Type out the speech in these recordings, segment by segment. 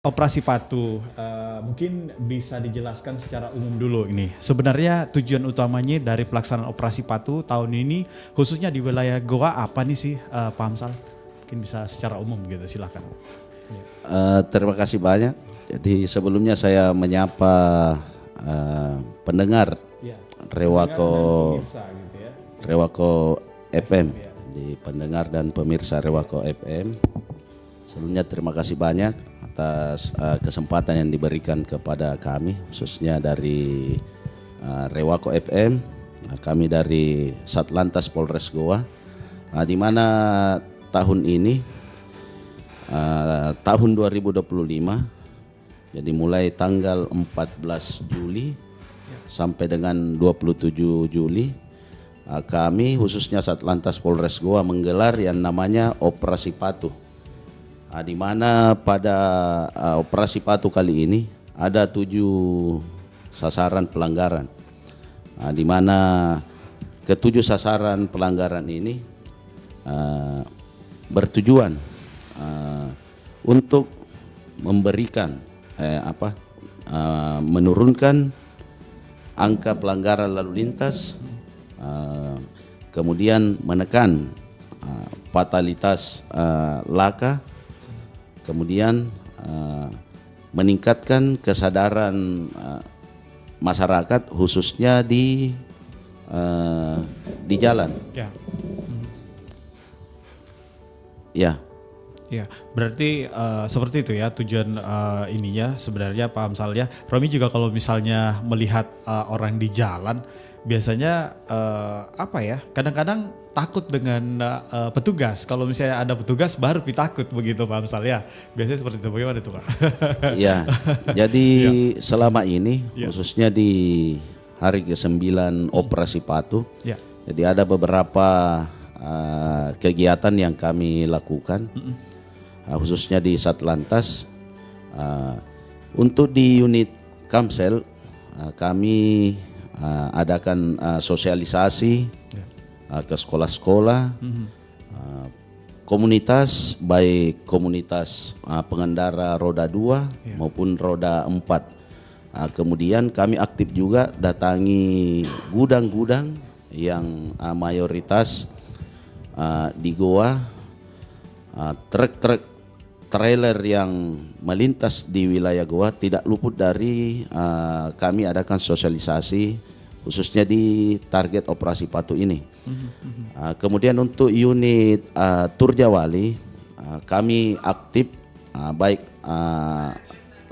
Operasi Patuh, mungkin bisa dijelaskan secara umum dulu ini. Sebenarnya tujuan utamanya dari pelaksanaan Operasi Patuh tahun ini, khususnya di wilayah Goa, apa nih sih Pak Hamsal? Mungkin bisa secara umum gitu, silakan. Terima kasih banyak. Jadi sebelumnya saya menyapa pendengar Ya. Rewako Pemirsa, gitu ya. Rewako FM, Ya. di pendengar dan pemirsa Rewako FM. Sebelumnya terima kasih banyak atas kesempatan yang diberikan kepada kami, khususnya dari Rewako FM. Kami dari Satlantas Polres Goa, di mana tahun ini tahun 2025, jadi mulai tanggal 14 Juli sampai dengan 27 Juli, kami khususnya Satlantas Polres Goa menggelar yang namanya Operasi Patuh. Di mana pada Operasi Patuh kali ini ada 7 sasaran pelanggaran, di mana ke-7 sasaran pelanggaran ini bertujuan untuk memberikan menurunkan angka pelanggaran lalu lintas, kemudian menekan fatalitas laka, kemudian meningkatkan kesadaran masyarakat khususnya di jalan. Ya. Ya. Ya, berarti seperti itu ya tujuan ininya sebenarnya Pak Hamsal ya. Romi juga kalau misalnya melihat orang di jalan biasanya kadang-kadang takut dengan petugas. Kalau misalnya ada petugas baru takut begitu Pak Hamsal ya. Biasanya seperti itu. Bagaimana itu Pak? Ya, jadi selama ini khususnya di hari ke-9 Operasi Patuh, jadi ada beberapa kegiatan yang kami lakukan, khususnya di Satlantas. Untuk di unit Kamsel, kami adakan sosialisasi ke sekolah-sekolah, komunitas, baik komunitas pengendara roda 2 maupun roda 4. Kemudian kami aktif juga datangi gudang-gudang yang mayoritas di Goa, truk-truk trailer yang melintas di wilayah Goa tidak luput dari kami adakan sosialisasi khususnya di target Operasi Patuh ini. Kemudian untuk unit Turjawali, kami aktif baik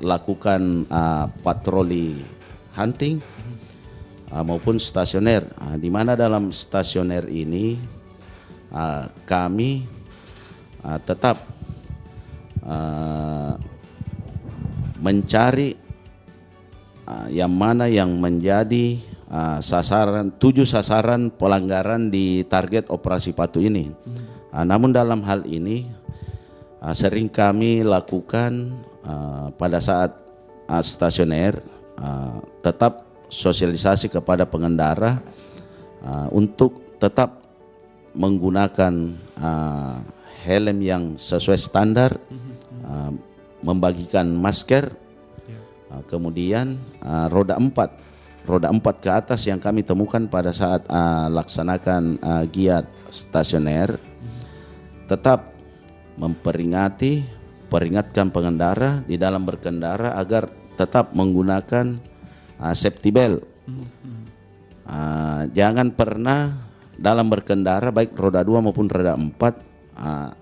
lakukan patroli hunting maupun stasioner, di mana dalam stasioner ini kami tetap mencari yang mana yang menjadi sasaran 7 sasaran pelanggaran di target Operasi Patuh ini. Namun dalam hal ini sering kami lakukan pada saat stasioner, tetap sosialisasi kepada pengendara untuk tetap menggunakan helm yang sesuai standar, membagikan masker, kemudian roda 4 ke atas yang kami temukan pada saat laksanakan giat stasioner, tetap peringatkan pengendara di dalam berkendara agar tetap menggunakan safety belt. Jangan pernah dalam berkendara baik roda 2 maupun roda 4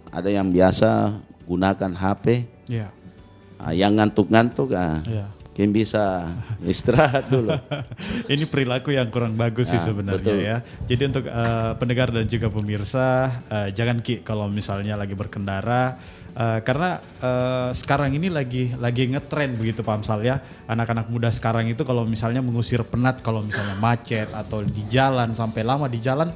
ada yang biasa gunakan HP, yang ngantuk-ngantuk mungkin bisa istirahat dulu. Ini perilaku yang kurang bagus sih sebenarnya, betul. Ya. Jadi untuk pendengar dan juga pemirsa, jangan kalau misalnya lagi berkendara, karena sekarang ini lagi ngetren begitu Pak Hamsal ya. Anak-anak muda sekarang itu kalau misalnya mengusir penat, kalau misalnya macet atau di jalan sampai lama di jalan,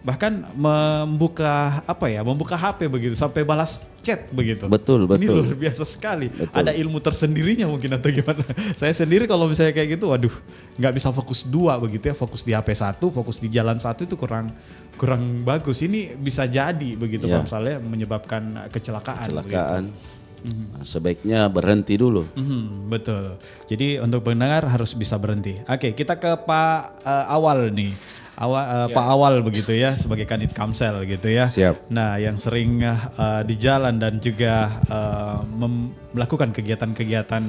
bahkan membuka HP begitu sampai balas chat begitu. Betul. Ini luar biasa sekali. Betul. Ada ilmu tersendirinya mungkin atau gimana. Saya sendiri kalau misalnya kayak gitu, waduh, nggak bisa fokus 2 begitu ya, fokus di HP 1, fokus di jalan 1 itu kurang bagus. Ini bisa jadi begitu Pak Hamsal ya, menyebabkan kecelakaan. Begitu. Nah, sebaiknya berhenti dulu. Betul. Jadi untuk pendengar harus bisa berhenti. Oke, kita ke Pak Awal nih. Pak Awal begitu ya sebagai Kanit Kamsel gitu ya. Siap. Nah, yang sering di jalan dan juga melakukan kegiatan-kegiatan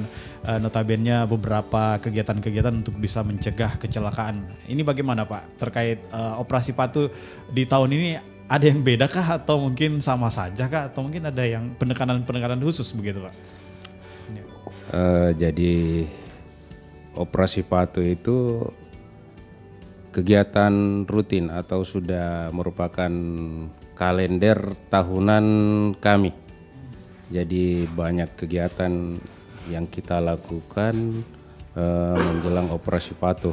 notabene beberapa kegiatan-kegiatan untuk bisa mencegah kecelakaan. Ini bagaimana Pak terkait operasi patuh di tahun ini, ada yang beda kah atau mungkin sama saja kah atau mungkin ada yang penekanan-penekanan khusus begitu Pak? Jadi operasi patuh itu kegiatan rutin atau sudah merupakan kalender tahunan kami. Jadi banyak kegiatan yang kita lakukan menjelang operasi patuh.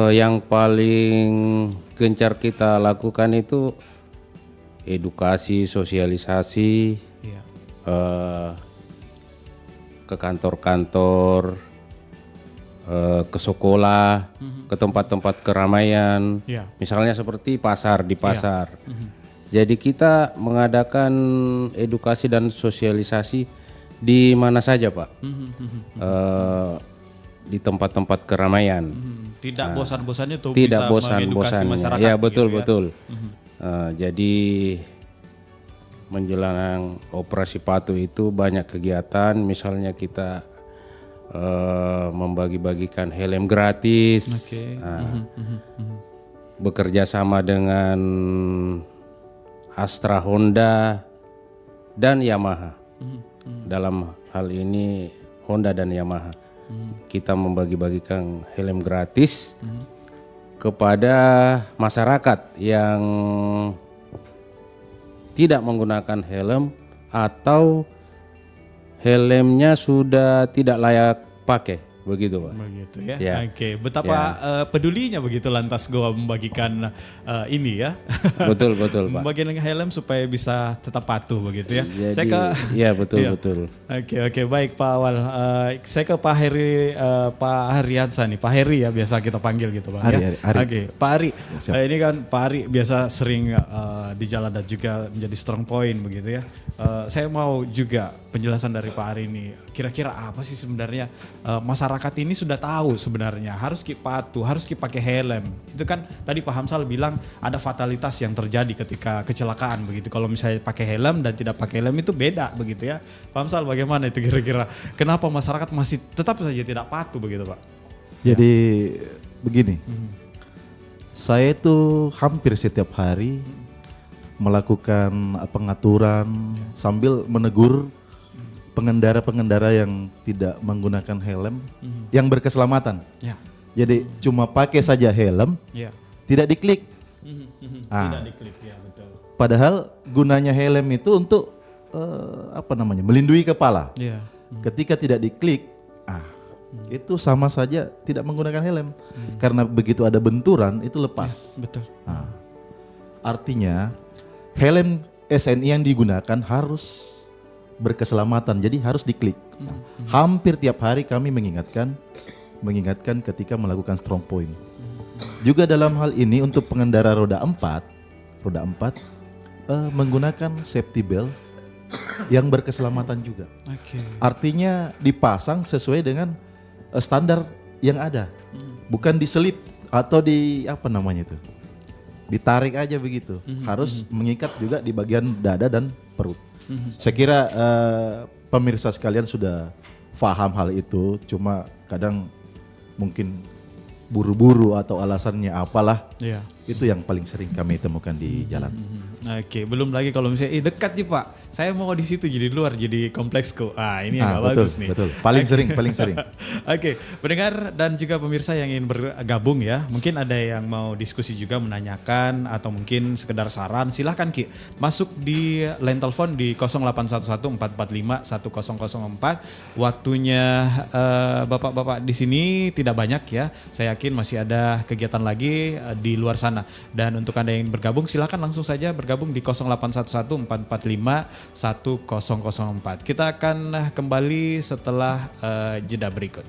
Yang paling gencar kita lakukan itu edukasi, sosialisasi, ke kantor-kantor, ke sekolah, ke tempat-tempat keramaian, misalnya seperti pasar, di pasar. Jadi kita mengadakan edukasi dan sosialisasi di mana saja Pak, di tempat-tempat keramaian. Tidak bosan-bosannya tuh Tidak bisa mengedukasi bosan-bosannya. masyarakat. Ya betul gitu ya. betul. Jadi menjelang operasi patuh itu banyak kegiatan, misalnya kita membagi-bagikan helm gratis, bekerja sama dengan Astra, Honda, dan Yamaha. Dalam hal ini Honda dan Yamaha, kita membagi-bagikan helm gratis kepada masyarakat yang tidak menggunakan helm atau helmnya sudah tidak layak pakai, begitu Pak. Begitu ya. Ya. Oke, betapa pedulinya begitu lantas Goa membagikan ini ya. Betul betul Pak. Membagikan helm supaya bisa tetap patuh begitu ya. Jadi, Saya ke ya betul Iya. betul. Oke baik Pak Awal. Saya ke Pak Heri, Pak Heriansa nih, Pak Heri ya biasa kita panggil gitu Pak. Hari. Oke, Pak Hari. Ini kan Pak Hari biasa sering di jalan dan juga menjadi strong point begitu ya. Saya mau juga penjelasan dari Pak Hari ini. Kira-kira apa sih sebenarnya masyarakat ini sudah tahu sebenarnya harus patuh, harus pakai helm. Itu kan tadi Pak Hamsal bilang ada fatalitas yang terjadi ketika kecelakaan begitu. Kalau misalnya pakai helm dan tidak pakai helm itu beda begitu ya. Pak Hamsal bagaimana itu kira-kira? Kenapa masyarakat masih tetap saja tidak patuh begitu Pak? Jadi begini, saya itu hampir setiap hari melakukan pengaturan sambil menegur pengendara-pengendara yang tidak menggunakan helm yang berkeselamatan. Ya. Jadi cuma pakai saja helm, Ya. tidak diklik. Tidak diklik ya betul. Padahal gunanya helm itu untuk melindungi kepala. Ya. Ketika tidak diklik, itu sama saja tidak menggunakan helm. Karena begitu ada benturan itu lepas. Betul. Artinya helm SNI yang digunakan harus berkeselamatan, jadi harus diklik. Hampir tiap hari kami mengingatkan ketika melakukan strong point. Juga dalam hal ini untuk pengendara roda 4 menggunakan safety belt yang berkeselamatan juga. Artinya dipasang sesuai dengan standar yang ada, bukan diselip atau ditarik aja begitu. Harus mengikat juga di bagian dada dan perut. Saya kira pemirsa sekalian sudah paham hal itu, cuma kadang mungkin buru-buru atau alasannya apalah. Iya. Itu yang paling sering kami temukan di jalan. Oke, belum lagi kalau misalnya dekat sih Pak. Saya mau di situ jadi di luar jadi kompleksku. Ini agak betul, bagus nih. Betul. Paling sering. Oke, pendengar dan juga pemirsa yang ingin bergabung ya. Mungkin ada yang mau diskusi juga menanyakan atau mungkin sekedar saran. Silahkan Ki, masuk di line telepon di 0811-445-1004. Waktunya bapak-bapak di sini tidak banyak ya. Saya yakin masih ada kegiatan lagi di luar sana. Dan untuk Anda yang bergabung silahkan langsung saja bergabung di 0811-445-1004. Kita akan kembali setelah jeda berikut.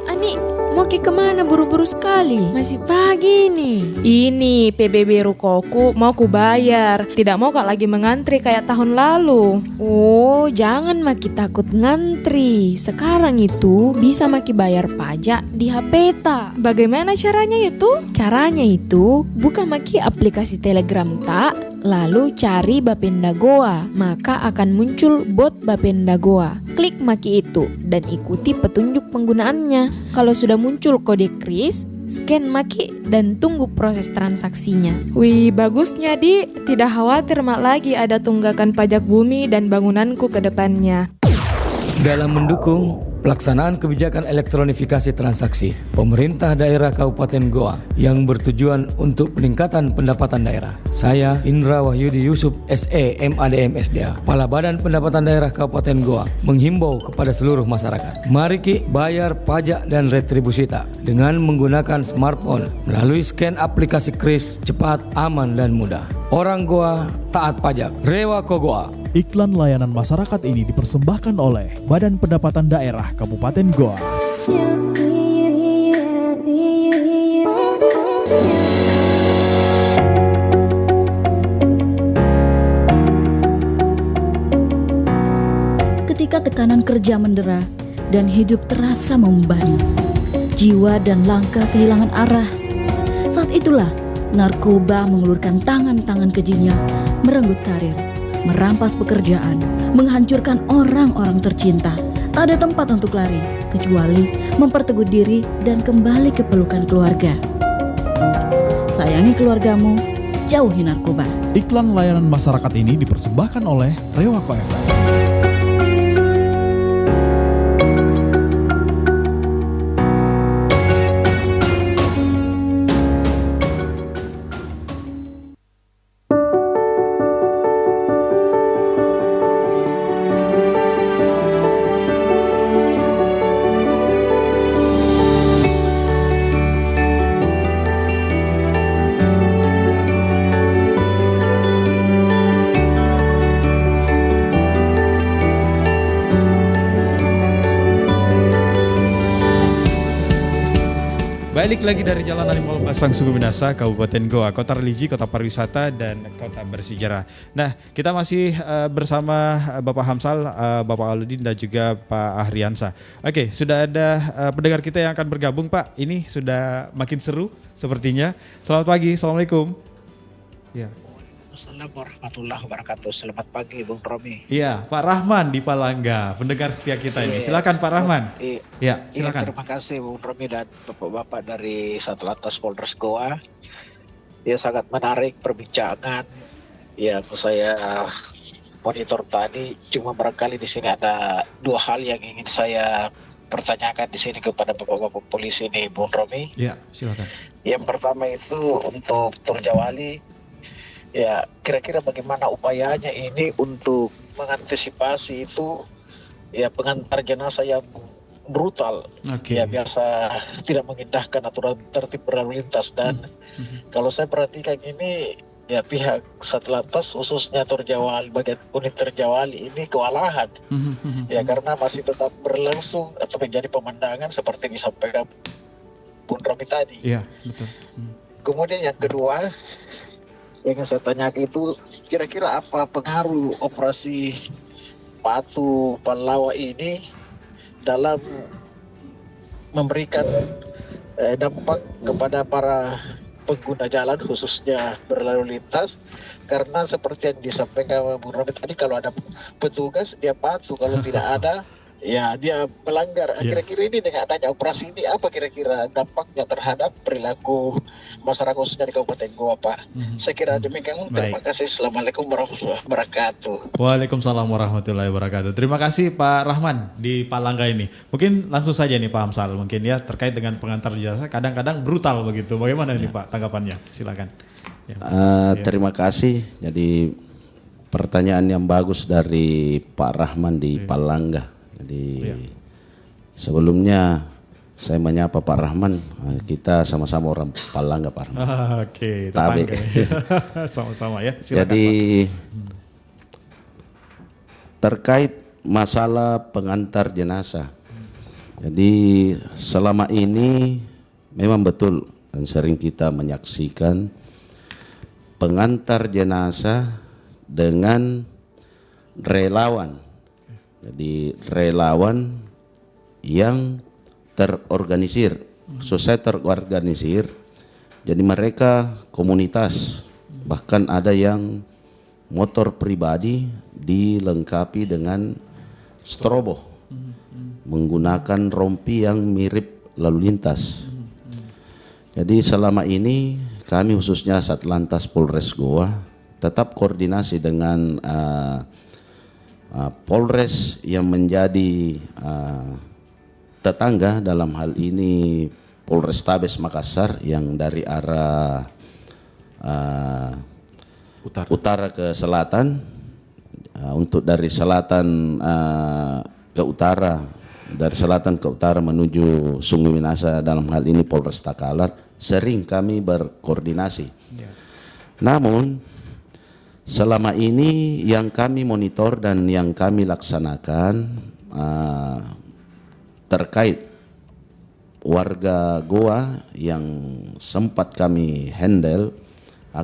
Ani, mau Maki kemana buru-buru sekali? Masih pagi nih. Ini PBB rukoku mau ku bayar. Tidak mau kak lagi mengantri kayak tahun lalu. Oh, jangan Maki takut ngantri. Sekarang itu bisa Maki bayar pajak di HP-ta. Bagaimana caranya itu? Caranya itu, buka Maki aplikasi Telegram tak, lalu cari Bapenda Goa, maka akan muncul bot Bapenda Goa. Klik Maki itu dan ikuti petunjuk penggunaannya. Kalau sudah muncul kode kris, scan Maki dan tunggu proses transaksinya. Wih, bagusnya Di. Tidak khawatir mak lagi ada tunggakan pajak bumi dan bangunanku ke depannya. Dalam mendukung pelaksanaan kebijakan elektronifikasi transaksi, pemerintah daerah Kabupaten Goa yang bertujuan untuk peningkatan pendapatan daerah. Saya Indra Wahyudi Yusuf SE MADM SDA, Kepala Badan Pendapatan Daerah Kabupaten Goa, menghimbau kepada seluruh masyarakat. Mari ki bayar pajak dan retribusi tak dengan menggunakan smartphone melalui scan aplikasi kris, cepat, aman dan mudah. Orang Goa taat pajak. Rewako Goa. Iklan layanan masyarakat ini dipersembahkan oleh Badan Pendapatan Daerah Kabupaten Goa. Ketika tekanan kerja mendera dan hidup terasa membebani, jiwa dan langkah kehilangan arah, saat itulah narkoba mengulurkan tangan-tangan kejinya, merenggut karir, merampas pekerjaan, menghancurkan orang-orang tercinta. Tak ada tempat untuk lari, kecuali memperteguh diri dan kembali ke pelukan keluarga. Sayangi keluargamu, jauhi narkoba. Iklan layanan masyarakat ini dipersembahkan oleh Rewako FM. Balik lagi dari Jalan Ali Basang Suku Minasa, Kabupaten Goa, kota religi, kota pariwisata, dan kota bersejarah. Nah, kita masih bersama Bapak Hamsal, Bapak Aludin, dan juga Pak Ahriansa. Oke, sudah ada pendengar kita yang akan bergabung, Pak. Ini sudah makin seru sepertinya. Selamat pagi, Assalamualaikum. Ya. Assalamualaikum warahmatullahi wabarakatuh. Selamat pagi, Bung Romi. Iya, Pak Rahman di Palangga, pendengar setia kita ini. Silakan Pak Rahman. Iya, silakan. Terima kasih Bung Romi dan Bapak-bapak dari Satlantas Polres Goa. Ya, sangat menarik perbincangan yang saya monitor tadi. Cuma barangkali di sini ada dua hal yang ingin saya pertanyakan di sini kepada Bapak-bapak polisi ini, Bung Romi. Iya, silakan. Yang pertama itu untuk Turjawali. Ya, kira-kira bagaimana upayanya ini untuk mengantisipasi itu ya pengantar jenazah yang brutal. Ya biasa tidak mengindahkan aturan tertib berlalu lintas dan kalau saya perhatikan ini ya pihak Satlantas khususnya Turjawali, bagian unit Turjawali ini kewalahan. Ya karena masih tetap berlangsung atau menjadi pemandangan seperti disampaikan Bung Romi tadi. Iya, betul. Kemudian yang kedua yang saya tanyakan itu kira-kira apa pengaruh operasi Patu Palawa ini dalam memberikan dampak kepada para pengguna jalan khususnya berlalu lintas, karena seperti yang disampaikan Bung Romi tadi, kalau ada petugas dia patuh, kalau tidak ada ya dia melanggar. Kira-kira ini dengan adanya operasi ini apa kira-kira dampaknya terhadap perilaku masyarakat khususnya di Kabupaten Goa, Pak? Saya kira demikian. Terima kasih. Assalamualaikum warahmatullahi wabarakatuh. Waalaikumsalam warahmatullahi wabarakatuh. Terima kasih Pak Rahman di Palangga ini. Mungkin langsung saja nih Pak Hamsal, mungkin ya terkait dengan pengantar jenazah kadang-kadang brutal begitu. Bagaimana ini Pak tanggapannya? Silakan. Terima kasih. Jadi pertanyaan yang bagus dari Pak Rahman di Palangga. Jadi sebelumnya saya menyapa Pak Rahman, kita sama-sama orang Palangga Pak Rahman. Oke, sama-sama ya. Silakan, jadi Pak. Terkait masalah pengantar jenazah, Jadi selama ini memang betul dan sering kita menyaksikan pengantar jenazah dengan relawan. Jadi relawan yang terorganisir, selesai terorganisir. Jadi mereka komunitas, bahkan ada yang motor pribadi dilengkapi dengan strobo, menggunakan rompi yang mirip lalu lintas. Jadi selama ini kami khususnya Satlantas Polres Goa tetap koordinasi dengan Polres yang menjadi tetangga, dalam hal ini Polrestabes Makassar yang dari arah utara ke selatan. Untuk dari selatan ke utara, dari selatan ke utara menuju Sungai Minasa, dalam hal ini Polres Takalar, sering kami berkoordinasi. Namun selama ini yang kami monitor dan yang kami laksanakan terkait warga Goa yang sempat kami handle,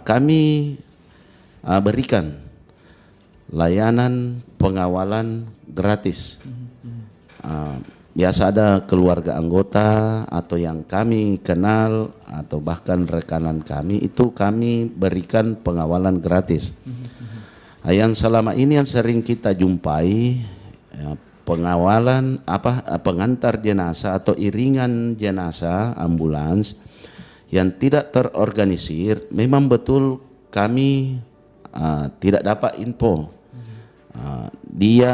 kami berikan layanan pengawalan gratis. Biasa ada keluarga anggota atau yang kami kenal atau bahkan rekanan kami, itu kami berikan pengawalan gratis. Yang selama ini yang sering kita jumpai pengawalan pengantar jenazah atau iringan jenazah ambulans yang tidak terorganisir, memang betul kami tidak dapat info dia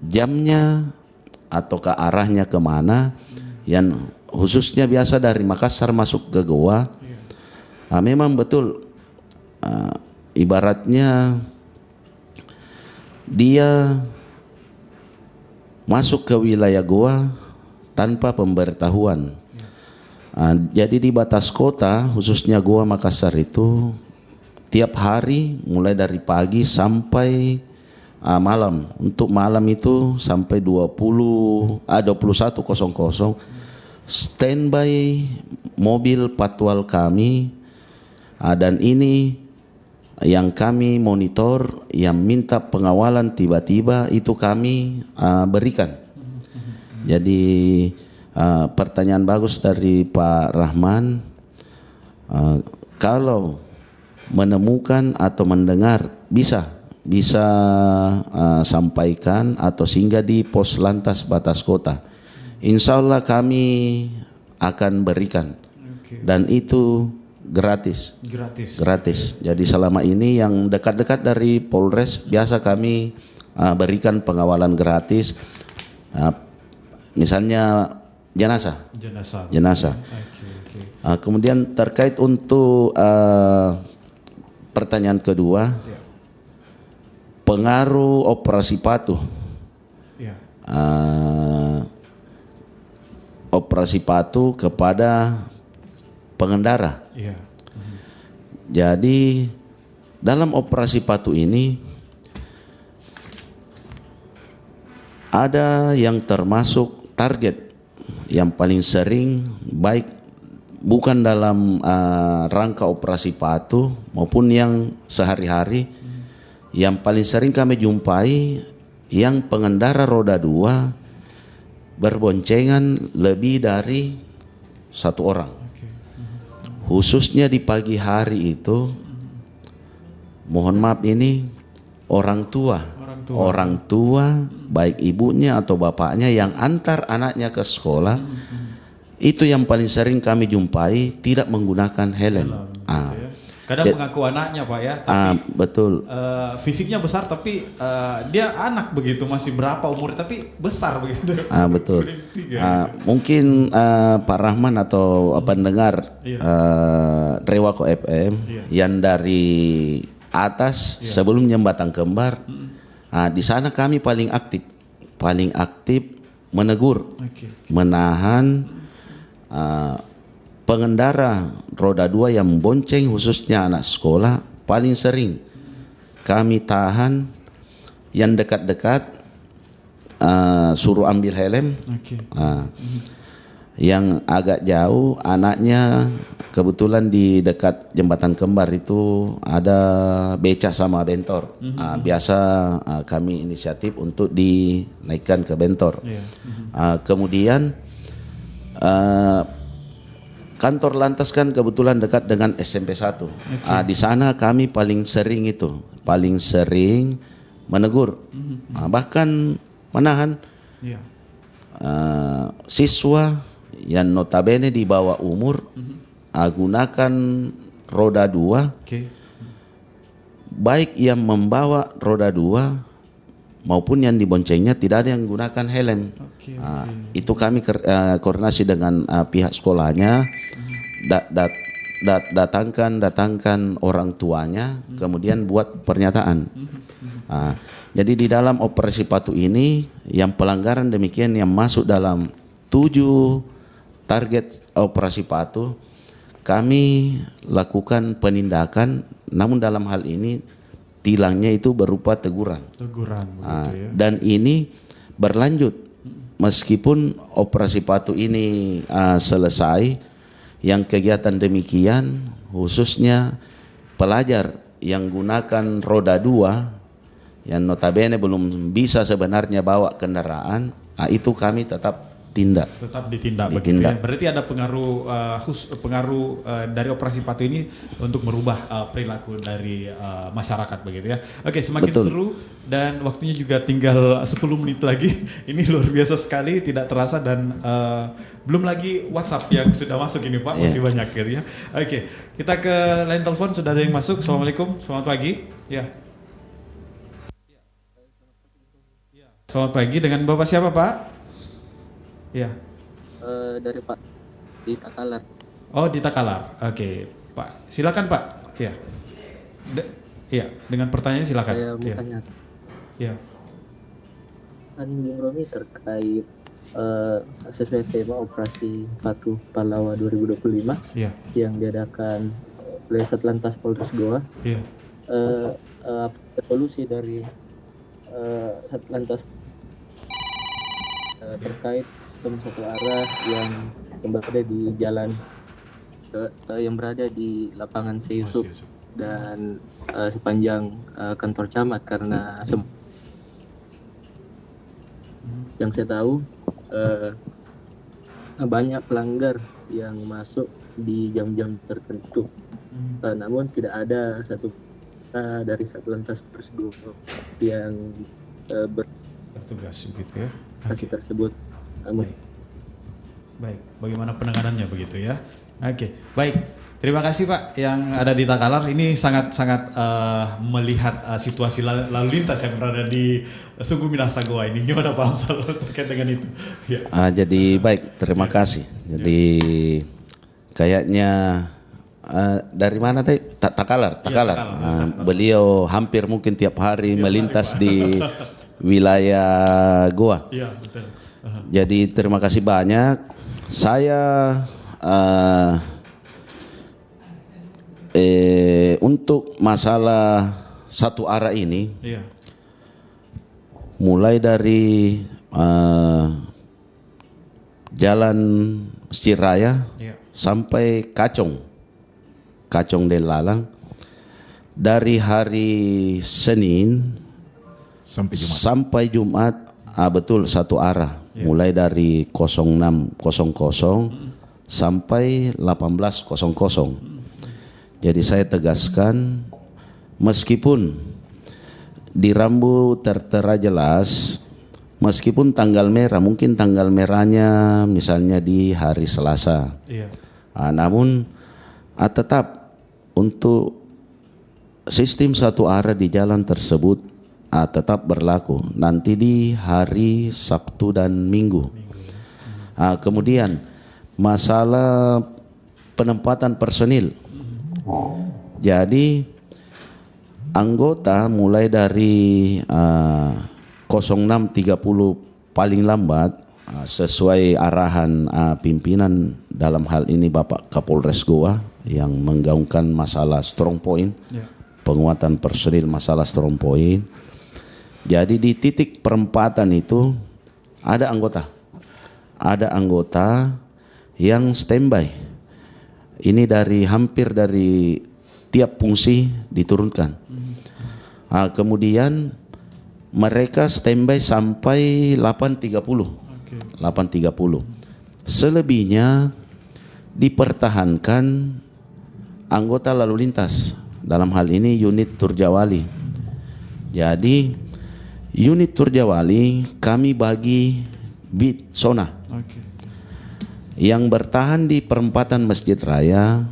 jamnya atau ke arahnya kemana, yang khususnya biasa dari Makassar masuk ke Goa. Memang betul ibaratnya dia masuk ke wilayah Goa tanpa pemberitahuan. Jadi di batas kota khususnya Goa Makassar itu tiap hari mulai dari pagi sampai malam. Untuk malam itu sampai 21.00 standby mobil patwal kami, dan ini yang kami monitor, yang minta pengawalan tiba-tiba itu kami berikan. Jadi pertanyaan bagus dari Pak Rahman, kalau menemukan atau mendengar bisa sampaikan atau singgah di pos lantas batas kota. Insya Allah kami akan berikan, dan itu gratis. Jadi selama ini yang dekat-dekat dari Polres biasa kami berikan pengawalan gratis. Misalnya jenazah. Kemudian terkait untuk pertanyaan kedua, pengaruh operasi patuh. Operasi patuh kepada pengendara. Jadi dalam operasi patuh ini ada yang termasuk target yang paling sering, baik bukan dalam rangka operasi patuh maupun yang sehari-hari, yang paling sering kami jumpai yang pengendara roda 2 berboncengan lebih dari satu orang. Khususnya di pagi hari itu, mohon maaf ini orang tua baik ibunya atau bapaknya yang antar anaknya ke sekolah, itu yang paling sering kami jumpai tidak menggunakan helm. Kadang mengaku anaknya Pak ya, tapi betul. Fisiknya besar tapi dia anak begitu, masih berapa umur tapi besar begitu. Betul. Mungkin Pak Rahman atau pendengar Rewako FM yang dari atas sebelum Jembatan Kembar, di sana kami paling aktif menegur, menahan pengendara roda 2 yang membonceng khususnya anak sekolah. Paling sering kami tahan yang dekat-dekat suruh ambil helm. Oke. Yang agak jauh anaknya kebetulan di dekat jembatan kembar itu ada beca sama bentor. Biasa kami inisiatif untuk dinaikkan ke bentor. Kemudian kantor lantas kan kebetulan dekat dengan SMP 1. Di sana kami paling sering menegur, bahkan menahan siswa yang notabene di bawah umur gunakan roda 2, baik yang membawa roda 2 maupun yang diboncengnya tidak ada yang gunakan helm. Itu kami koordinasi dengan pihak sekolahnya, datangkan orang tuanya, kemudian buat pernyataan. Jadi di dalam operasi patuh ini yang pelanggaran demikian yang masuk dalam 7 target operasi patuh, kami lakukan penindakan, namun dalam hal ini tilangnya itu berupa teguran. Dan ini berlanjut meskipun operasi patuh ini selesai, yang kegiatan demikian khususnya pelajar yang gunakan roda 2 yang notabene belum bisa sebenarnya bawa kendaraan, itu kami tetap ditindak begitu ya. Berarti ada pengaruh dari operasi patuh ini untuk merubah perilaku dari masyarakat begitu ya. Oke, semakin seru dan waktunya juga tinggal 10 menit lagi. Ini luar biasa sekali, tidak terasa dan belum lagi WhatsApp yang sudah masuk ini Pak, masih banyak ya. Oke, kita ke line telepon, sudah ada yang masuk. Assalamualaikum, selamat pagi. Ya. Selamat pagi, dengan Bapak siapa Pak? Ya. Dari Pak di Takalar. Oh, di Takalar. Oke, Pak. Silakan Pak. Ya. Iya, dengan pertanyaan silakan. Saya mau tanya. Ya. Kan Bung Romi terkait sesuai tema operasi Patuh Pahlawa 2025 yang diadakan oleh Satlantas Polres Goa. Evolusi dari Satlantas terkait sistem satu arah yang berada di jalan yang berada di lapangan Seyusuf dan sepanjang kantor camat, karena yang saya tahu banyak pelanggar yang masuk di jam-jam tertentu, namun tidak ada satu dari Satlantas Polres Goa yang bertugas begitu ya. Tersebut. Baik, bagaimana penanganannya begitu ya? Oke, baik. Terima kasih Pak yang ada di Takalar. Ini sangat-sangat melihat situasi lalu lintas yang berada di Sugu Minahasa Goa ini. Gimana Pak Amsal terkait dengan itu? Ya. Jadi baik, terima kasih. Jadi kayaknya dari mana tadi? Takalar. Beliau hampir mungkin tiap hari melintas di wilayah Goa. Iya, betul. Jadi terima kasih banyak. Saya untuk masalah satu arah ini, mulai dari Jalan Ciraya sampai Kacong Delalang, dari hari Senin sampai Jumat, betul satu arah, mulai dari 06.00 sampai 18.00. Jadi saya tegaskan, meskipun di rambu tertera jelas, meskipun tanggal merah, mungkin tanggal merahnya misalnya di hari Selasa, namun tetap untuk sistem satu arah di jalan tersebut tetap berlaku nanti di hari Sabtu dan Minggu. Kemudian masalah penempatan personil. Jadi anggota mulai dari 06.30 paling lambat sesuai arahan pimpinan, dalam hal ini Bapak Kapolres Goa yang menggaungkan masalah strong point, penguatan personil masalah strong point. Jadi di titik perempatan itu Ada anggota yang standby. Ini hampir dari tiap fungsi diturunkan. Kemudian mereka standby sampai 8.30. 8.30. Selebihnya dipertahankan anggota lalu lintas. Dalam hal ini unit Turjawali. Jadi unit Turjawali kami bagi beat zona. Yang bertahan di perempatan Masjid Raya,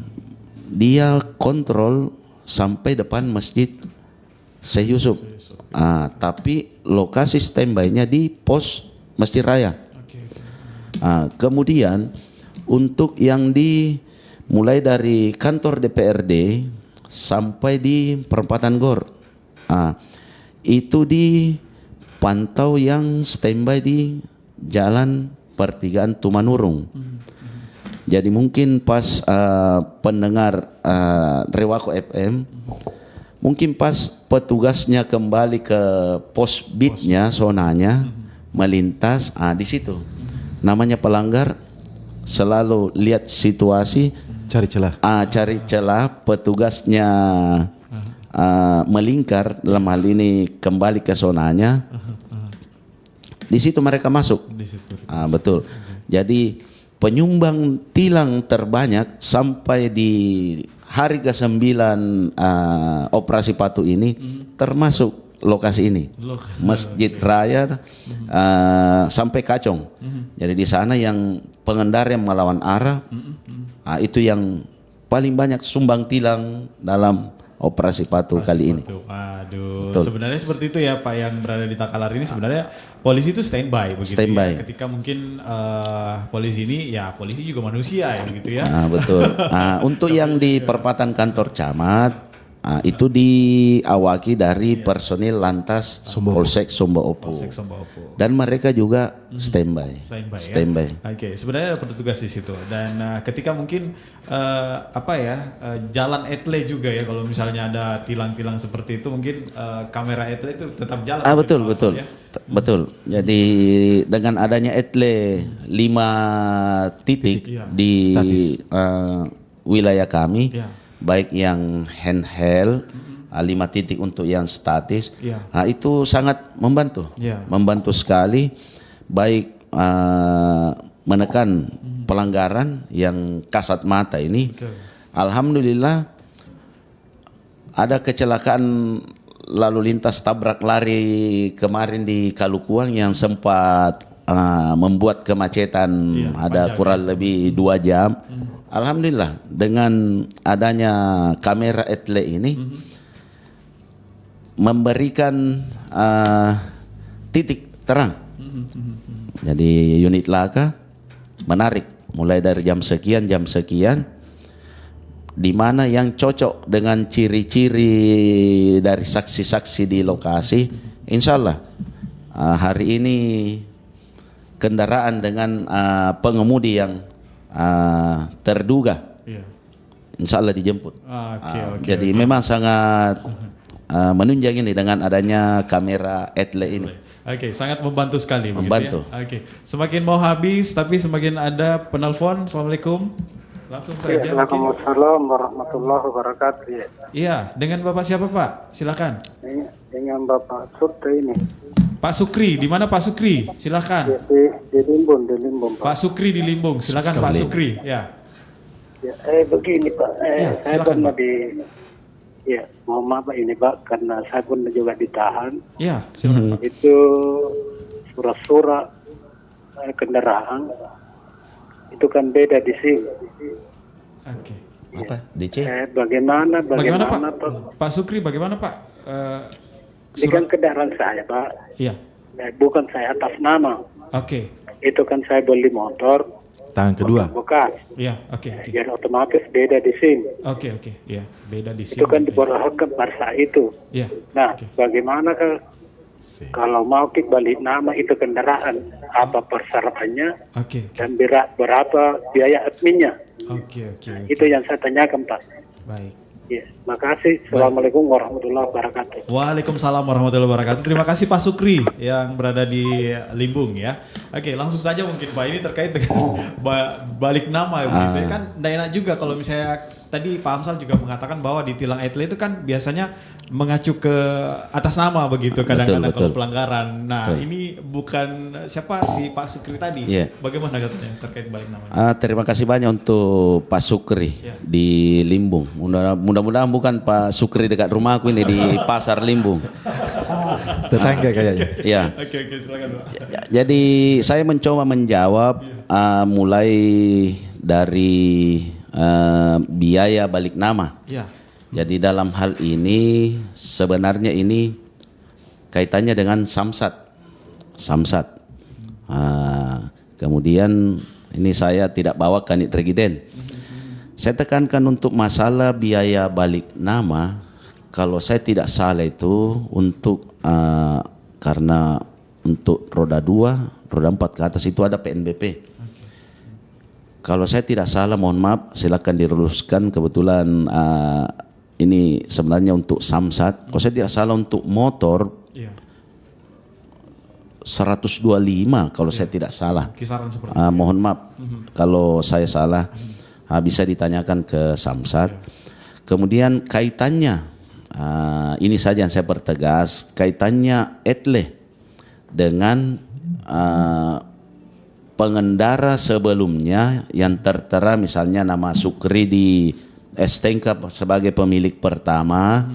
dia kontrol sampai depan Masjid Syekh Yusuf. Tapi lokasi standby-nya di pos Masjid Raya. Kemudian untuk yang mulai dari kantor DPRD sampai di perempatan Gor, itu dipantau yang standby di Jalan Pertigaan Tumanurung. Jadi mungkin pas pendengar Rewako FM, mungkin pas petugasnya kembali ke pos bitnya, zonanya, melintas, di situ. Namanya pelanggar selalu lihat situasi, cari celah. Cari celah, petugasnya melingkar, dalam hal ini kembali ke zonanya. Di situ mereka masuk. Betul. Jadi penyumbang tilang terbanyak sampai di hari ke-9 operasi Patuh ini termasuk lokasi ini, Masjid Raya sampai Kacong. Jadi di sana yang pengendara yang melawan arah, itu yang paling banyak sumbang tilang dalam operasi Patuh kali ini. Waduh, Betul. sebenarnya seperti itu ya Pak yang berada di Takalar ini sebenarnya polisi itu standby begitu Standby. ya. Ketika mungkin polisi ini ya polisi juga manusia ya begitu ya. Betul. Untuk yang di perempatan kantor camat, itu diawaki dari personil lantas Polsek Sumba Opo. Dan mereka juga standby. Standby. Ya? Oke, sebenarnya ada petugas di situ. Dan ketika mungkin jalan etle juga ya, kalau misalnya ada tilang-tilang seperti itu, mungkin kamera etle itu tetap jalan. Betul. Ya? Betul. Jadi dengan adanya etle 5 titik di wilayah kami. Baik yang handheld, 5 titik untuk yang statis, itu sangat membantu, membantu sekali, baik menekan pelanggaran yang kasat mata ini. Alhamdulillah ada kecelakaan lalu lintas tabrak lari kemarin di Kalukuang yang sempat membuat kemacetan ada kurang lebih 2 jam. Alhamdulillah dengan adanya kamera etle ini memberikan titik terang. Jadi unit laka menarik mulai dari jam sekian, di mana yang cocok dengan ciri-ciri dari saksi-saksi di lokasi. Insya Allah hari ini kendaraan dengan pengemudi yang terduga, insya Allah dijemput. Jadi memang sangat menunjang ini dengan adanya kamera etle ini. Sangat membantu sekali. Membantu. Ya? Semakin mau habis, tapi semakin ada penelpon. Assalamualaikum. Langsung saja. Waalaikumsalam warahmatullahi wabarakatuh. Iya, dengan Bapak siapa Pak? Silakan. Dengan Bapak Sukri ini. Pak Sukri, di mana Pak Sukri? Silakan. Di Limbung, Pak Sukri di Limbung, silakan Pak Sukri. Ya. Begini Pak, saya pernah mohon maaf ini Pak, karena saya pun juga ditahan. Ya, silakan Pak. Itu surat-surat kendaraan itu kan beda di sini. Apa? DC? Bagaimana Pak? Pak Sukri, bagaimana Pak? Dengan kendaraan saya Pak. Iya. Bukan saya atas nama. Itu kan saya beli motor. Tangan kedua. Bukan. Iya, Jadi otomatis beda di SIM. Iya, beda di SIM. Itu kan diperlakukan pada saat itu. Iya. Nah, bagaimana kalau mau kita balik nama itu kendaraan, apa persyaratannya? Dan berapa biaya adminnya? Oke. Itu yang saya tanyakan Pak. Baik. Iya. Makasih. Assalamualaikum warahmatullahi wabarakatuh. Waalaikumsalam warahmatullahi wabarakatuh. Terima kasih Pak Sukri yang berada di Limbung ya. Oke, langsung saja mungkin Pak, ini terkait dengan balik nama begitu ya. Kan nggak enak juga kalau misalnya tadi Pak Amsal juga mengatakan bahwa di tilang etle itu kan biasanya mengacu ke atas nama begitu kadang-kadang kalau pelanggaran. Nah, ini bukan siapa si Pak Sukri tadi. Bagaimana katanya terkait balik nama? Terima kasih banyak untuk Pak Sukri di Limbung. Mudah-mudahan bukan Pak Sukri dekat rumah aku ini di Pasar Limbung. Tetangga kayaknya. Ya. Oke, silakan Pak. Jadi saya mencoba menjawab mulai dari biaya balik nama. Jadi dalam hal ini sebenarnya ini kaitannya dengan samsat. Kemudian ini saya tidak bawakan ini tergiden. Saya tekankan untuk masalah biaya balik nama. Kalau saya tidak salah itu untuk karena untuk roda 2, roda 4 ke atas itu ada PNBP. Kalau saya tidak salah, mohon maaf, silakan diluruskan. Kebetulan ini sebenarnya untuk samsat. Kalau saya tidak salah untuk motor 125 kalau saya tidak salah. Kisaran seperti mohon maaf kalau saya salah. Bisa ditanyakan ke samsat. Kemudian kaitannya, ini saja yang saya pertegas, kaitannya etle dengan pengendara sebelumnya yang tertera misalnya nama Sukri di STNK sebagai pemilik pertama,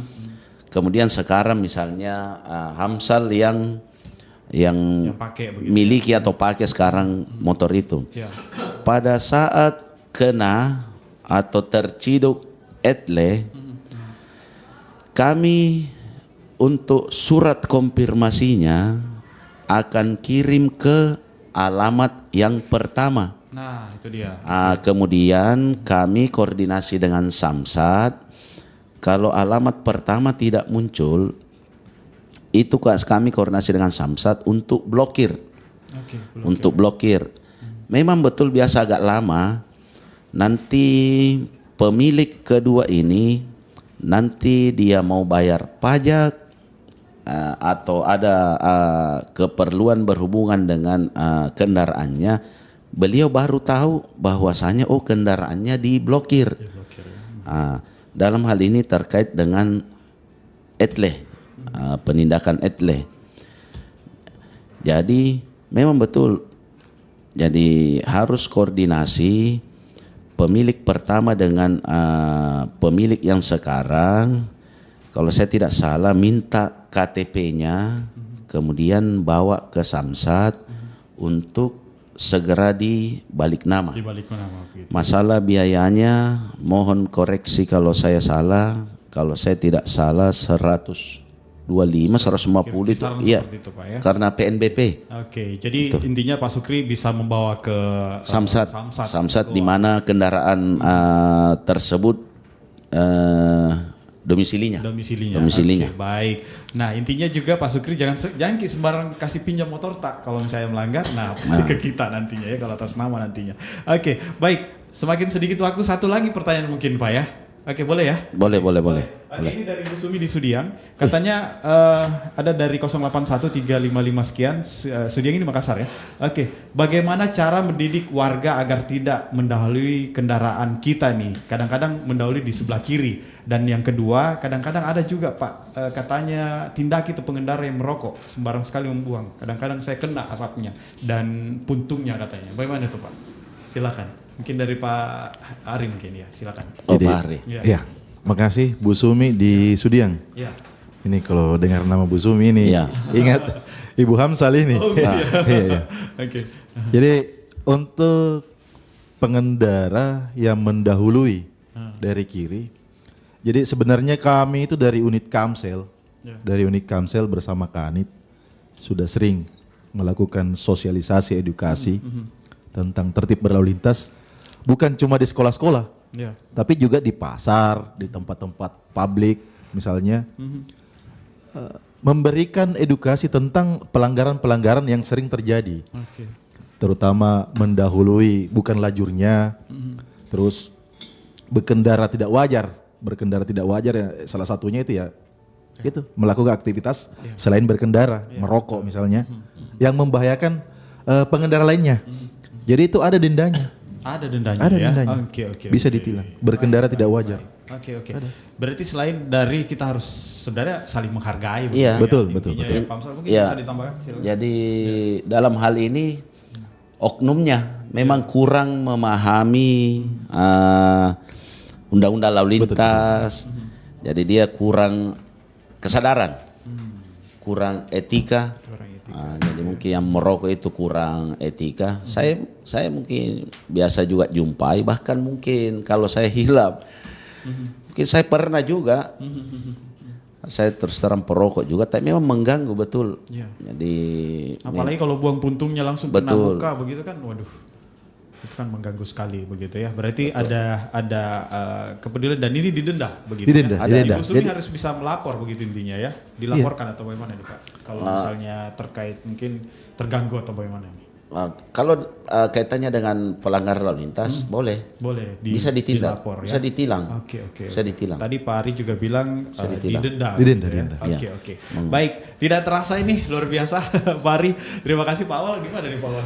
kemudian sekarang misalnya Hamsal yang miliki atau pakai sekarang motor itu. Pada saat kena atau terciduk etle, kami untuk surat konfirmasinya akan kirim ke alamat yang pertama. Nah, itu dia. Kemudian kami koordinasi dengan Samsat. Kalau alamat pertama tidak muncul, itu kami koordinasi dengan Samsat untuk blokir. Untuk blokir. Memang betul biasa agak lama. Nanti pemilik kedua ini nanti dia mau bayar pajak atau ada keperluan berhubungan dengan kendaraannya, beliau baru tahu bahwasanya kendaraannya diblokir. Dalam hal ini terkait dengan etle, penindakan etle. Jadi memang betul. Jadi harus koordinasi pemilik pertama dengan pemilik yang sekarang. Kalau saya tidak salah minta KTP-nya, kemudian bawa ke Samsat untuk segera dibalik nama. Masalah biayanya mohon koreksi kalau saya salah. Kalau saya tidak salah 125, 150 itu. Iya, karena PNBP. Oke, jadi intinya Pak Sukri bisa membawa ke Samsat di mana kendaraan tersebut domisilinya. Oke, baik. Nah, intinya juga Pak Sukri jangan sembarang kasih pinjam motor tak kalau misalnya melanggar. Nah, pasti ke kita nantinya ya kalau atas nama nantinya. Oke, baik. Semakin sedikit waktu, satu lagi pertanyaan mungkin Pak ya. Oke, boleh ya? Boleh. Ini dari Bu Sumi di Sudiang. Katanya ada dari 081355 sekian. Sudiang ini Makassar ya. Oke, bagaimana cara mendidik warga agar tidak mendahului kendaraan kita nih? Kadang-kadang mendahului di sebelah kiri. Dan yang kedua, kadang-kadang ada juga Pak, katanya tindak itu pengendara yang merokok, sembarang sekali membuang. Kadang-kadang saya kena asapnya dan puntungnya katanya. Bagaimana itu Pak? Silakan. Mungkin dari Pak Ari mungkin ya, silakan. Jadi, Pak Ari. Ya, makasih Bu Sumi di Sudiang. Ya. Ini kalau dengar nama Bu Sumi ini, ingat Ibu Hamsal ini. Iya. Oke. Jadi untuk pengendara yang mendahului dari kiri, jadi sebenarnya kami itu dari unit Kamsel, bersama Kanit sudah sering melakukan sosialisasi edukasi tentang tertib berlalu lintas. Bukan cuma di sekolah-sekolah, tapi juga di pasar, di tempat-tempat publik misalnya, memberikan edukasi tentang pelanggaran-pelanggaran yang sering terjadi, terutama mendahului bukan lajurnya, terus berkendara tidak wajar berkendara tidak wajar ya salah satunya itu ya itu melakukan aktivitas selain berkendara, merokok misalnya yang membahayakan pengendara lainnya. Jadi itu ada dendanya. Ada dendanya Ada ya. dendanya. Oke. Bisa ditilang. Berkendara tidak wajar. Oke. Berarti selain dari kita harus sebenarnya saling menghargai. Iya. Betul. Ya, Pak Amsal, mungkin Ya. bisa ditambahkan. Silakan. Jadi dalam hal ini oknumnya memang kurang memahami undang-undang lalu lintas. Jadi dia kurang kesadaran, kurang etika. Jadi mungkin yang merokok itu kurang etika. Saya mungkin biasa juga jumpai, bahkan mungkin kalau saya hilap, mungkin saya pernah juga. Saya terus terang perokok juga, tapi memang mengganggu betul. Jadi apalagi kalau buang puntungnya langsung kena Betul. muka begitu kan, waduh, itu kan mengganggu sekali begitu ya. Berarti ada kepedulian dan ini didenda begitu. Didenda, ya. didenda. Ibu Sumi harus bisa melapor begitu intinya ya, dilaporkan atau bagaimana nih Pak? Kalau misalnya terkait mungkin terganggu atau bagaimana nih? kalau kaitannya dengan pelanggaran lalu lintas boleh bisa ditindak, dilapor, bisa ya? ditilang. Oke. Bisa ditilang. Tadi Pak Ari juga bilang didenda. Didenda. Ya? Oke. Baik, tidak terasa ini luar biasa Pak Ari. Terima kasih Pak Awal. Gimana nih Pak Awal?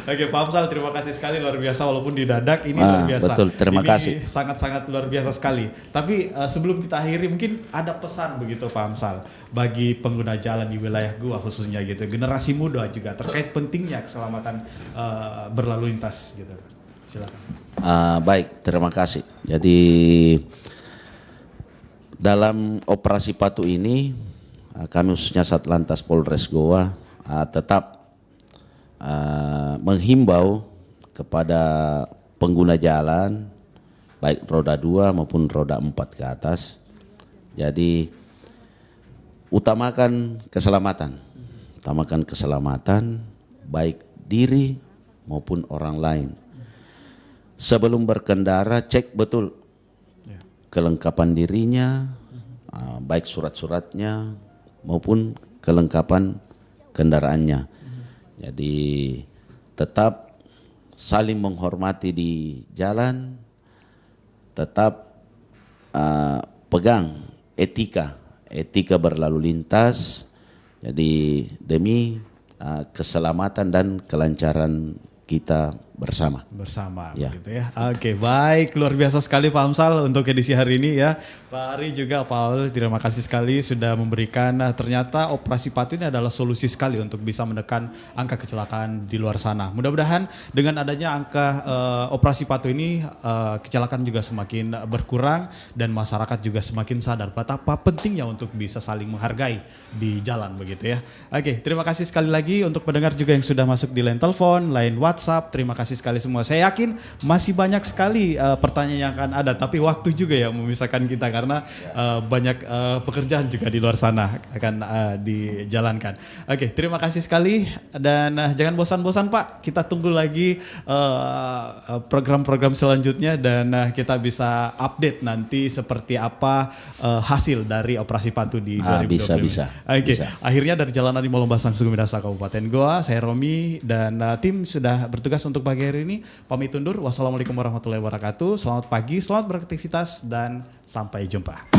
Oke, Pak Amsal terima kasih sekali, luar biasa walaupun didadak ini luar biasa. Betul, terima kasih. Sangat-sangat luar biasa sekali. Tapi sebelum kita akhiri mungkin ada pesan begitu Pak Amsal bagi pengguna jalan di wilayah gua khususnya gitu. Generasi muda juga terkait pentingnya keselamatan berlalu lintas gitu. Silakan. Baik, terima kasih. Jadi dalam operasi Patuh ini kami khususnya Satlantas Polres Goa tetap menghimbau kepada pengguna jalan baik roda 2 maupun roda 4 ke atas. Jadi utamakan keselamatan baik diri maupun orang lain. Sebelum berkendara cek betul kelengkapan dirinya, baik surat-suratnya maupun kelengkapan kendaraannya. Jadi tetap saling menghormati di jalan, tetap pegang etika berlalu lintas. Jadi demi keselamatan dan kelancaran kita bersama begitu ya. Oke, baik, luar biasa sekali Pak Amsal untuk edisi hari ini ya. Pak Ari juga Pak Aul, terima kasih sekali sudah memberikan ternyata operasi Patuh ini adalah solusi sekali untuk bisa menekan angka kecelakaan di luar sana. Mudah-mudahan dengan adanya angka operasi Patuh ini kecelakaan juga semakin berkurang dan masyarakat juga semakin sadar betapa pentingnya untuk bisa saling menghargai di jalan begitu ya. Oke, terima kasih sekali lagi untuk pendengar juga yang sudah masuk di line telepon, line WhatsApp. Terima kasih sekali semua. Saya yakin masih banyak sekali pertanyaan yang akan ada, tapi waktu juga ya memisahkan kita karena banyak pekerjaan juga di luar sana akan dijalankan. Oke, terima kasih sekali dan jangan bosan-bosan Pak. Kita tunggu lagi program-program selanjutnya dan kita bisa update nanti seperti apa hasil dari operasi Patuh di 2020. Bisa. Oke, akhirnya dari Jalan Adi Molombasang Sugumidasa Kabupaten Goa, saya Romi dan tim sudah bertugas untuk pagi hari ini. Pamit undur. Wassalamualaikum warahmatullahi wabarakatuh. Selamat pagi, selamat beraktivitas dan sampai jumpa.